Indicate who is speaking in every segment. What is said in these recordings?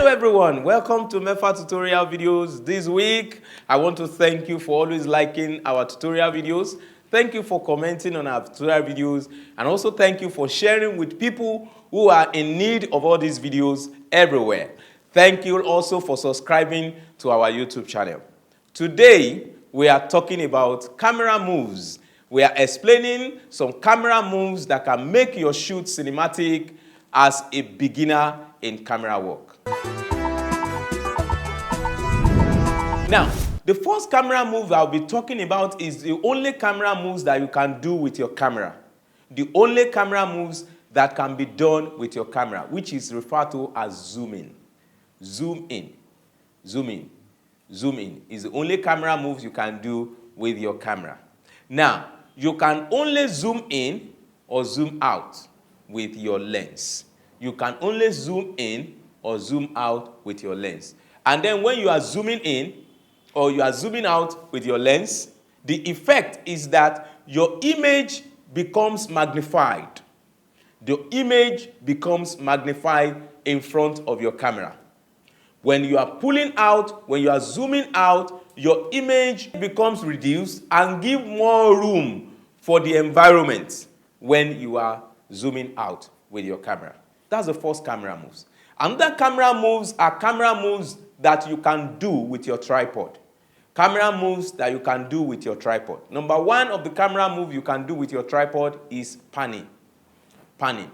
Speaker 1: Hello everyone, welcome to Mefa tutorial videos. This week, I want to thank you for always liking our tutorial videos. Thank you for commenting on our tutorial videos, and also thank you for sharing with people who are in need of all these videos everywhere. Thank you also for subscribing to our YouTube channel. Today, we are talking about camera moves. We are explaining some camera moves that can make your shoot cinematic as a beginner in camera work. Now, the first camera move I'll be talking about is the only camera moves that you can do with your camera. The only camera moves that can be done with your camera, which is referred to as zoom in. Zoom in, zoom in, zoom in is the only camera moves you can do with your camera. Now, you can only zoom in or zoom out with your lens. You can only zoom in or zoom out with your lens. And then when you are zooming in or you are zooming out with your lens, the effect is that your image becomes magnified. The image becomes magnified in front of your camera. When you are pulling out, when you are zooming out, your image becomes reduced and give more room for the environment when you are zooming out with your camera. That's the first camera moves. Another camera moves are camera moves that you can do with your tripod. Camera moves that you can do with your tripod. Number one of the camera move you can do with your tripod is panning. Panning.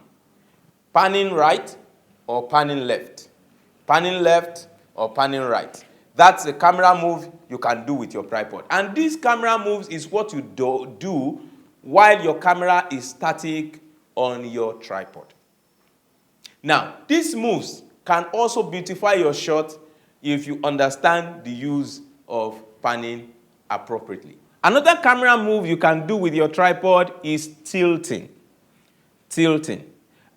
Speaker 1: Panning right or panning left. Panning left or panning right. That's a camera move you can do with your tripod. And these camera moves is what you do while your camera is static on your tripod. Now, these moves can also beautify your shot if you understand the use of panning appropriately. Another camera move you can do with your tripod is tilting. Tilting.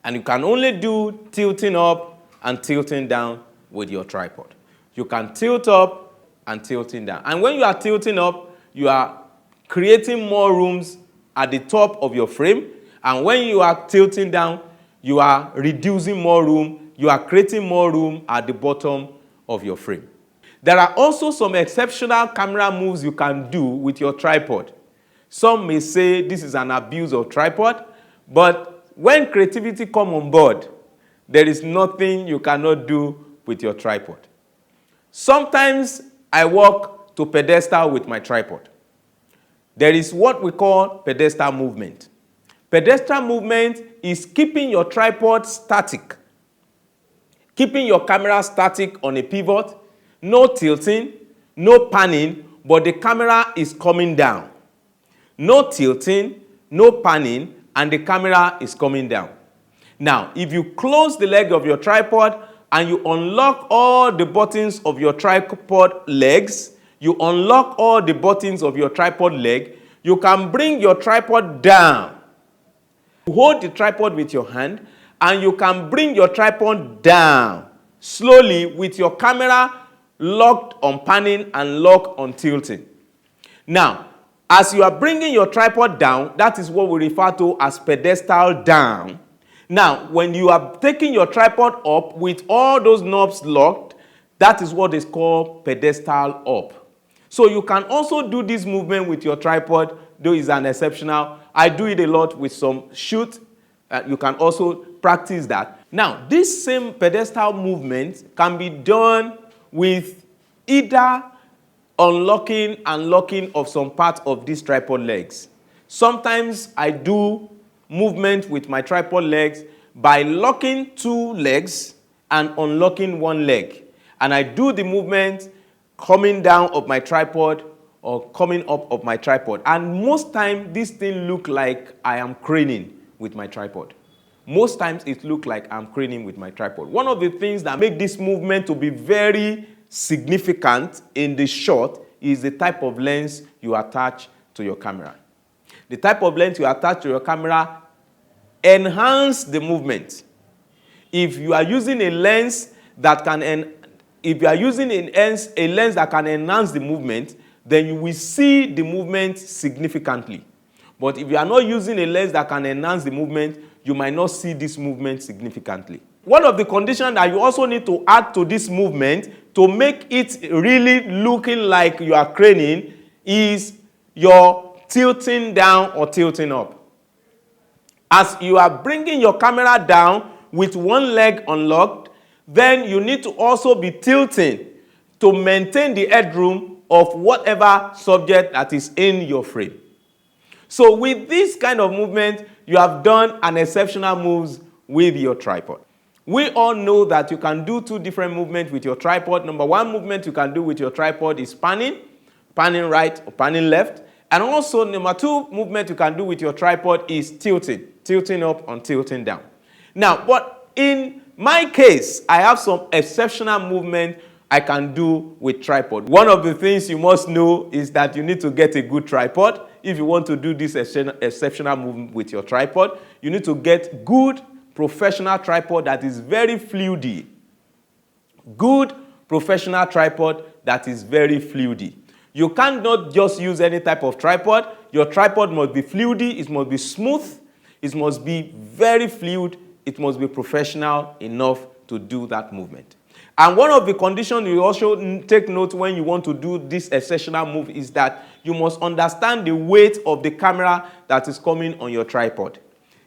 Speaker 1: And you can only do tilting up and tilting down with your tripod. You can tilt up and tilting down. And when you are tilting up, you are creating more rooms at the top of your frame. And when you are tilting down, you are reducing more room. You are creating more room at the bottom of your frame. There are also some exceptional camera moves you can do with your tripod. Some may say this is an abuse of tripod, but when creativity comes on board, there is nothing you cannot do with your tripod. Sometimes I walk to pedestal with my tripod. There is what we call pedestal movement. Pedestal movement is keeping your tripod static, keeping your camera static on a pivot, no tilting, no panning, but the camera is coming down. No tilting, no panning, and the camera is coming down. Now, if you close the leg of your tripod and you unlock all the buttons of your tripod legs, you unlock all the buttons of your tripod leg, you can bring your tripod down. Hold the tripod with your hand, and you can bring your tripod down slowly with your camera locked on panning and locked on tilting. Now, as you are bringing your tripod down, that is what we refer to as pedestal down. Now, when you are taking your tripod up with all those knobs locked, that is what is called pedestal up. So you can also do this movement with your tripod, though it's an exceptional. I do it a lot with some shoot. You can also practice that. Now, this same pedestal movement can be done with either unlocking and locking of some part of these tripod legs. Sometimes I do movement with my tripod legs by locking two legs and unlocking one leg. And I do the movement coming down of my tripod or coming up of my tripod. And most times, this thing look like I am craning with my tripod. Most times, it look like I'm craning with my tripod. One of the things that make this movement to be very significant in the shot is the type of lens you attach to your camera. The type of lens you attach to your camera enhance the movement. If you are using a lens that can enhance the movement, then you will see the movement significantly. But if you are not using a lens that can enhance the movement, you might not see this movement significantly. One of the conditions that you also need to add to this movement to make it really looking like you are craning is your tilting down or tilting up. As you are bringing your camera down with one leg unlocked, then you need to also be tilting to maintain the headroom of whatever subject that is in your frame. So with this kind of movement, you have done an exceptional moves with your tripod. We all know that you can do two different movements with your tripod. Number one movement you can do with your tripod is panning right or panning left. And also number two movement you can do with your tripod is tilting up and tilting down. Now, but in my case, I have some exceptional movement I can do with tripod. One of the things you must know is that you need to get a good tripod. If you want to do this exceptional movement with your tripod, you need to get good professional tripod that is very fluidy. Good professional tripod that is very fluidy. You cannot just use any type of tripod. Your tripod must be fluidy, it must be smooth, it must be very fluid, it must be professional enough to do that movement. And one of the conditions you also take note when you want to do this exceptional move is that you must understand the weight of the camera that is coming on your tripod.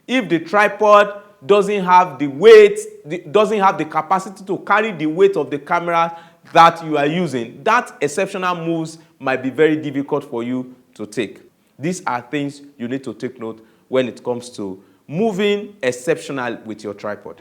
Speaker 1: If the tripod doesn't have the weight, doesn't have the capacity to carry the weight of the camera that you are using, that exceptional moves might be very difficult for you to take. These are things you need to take note when it comes to moving exceptional with your tripod.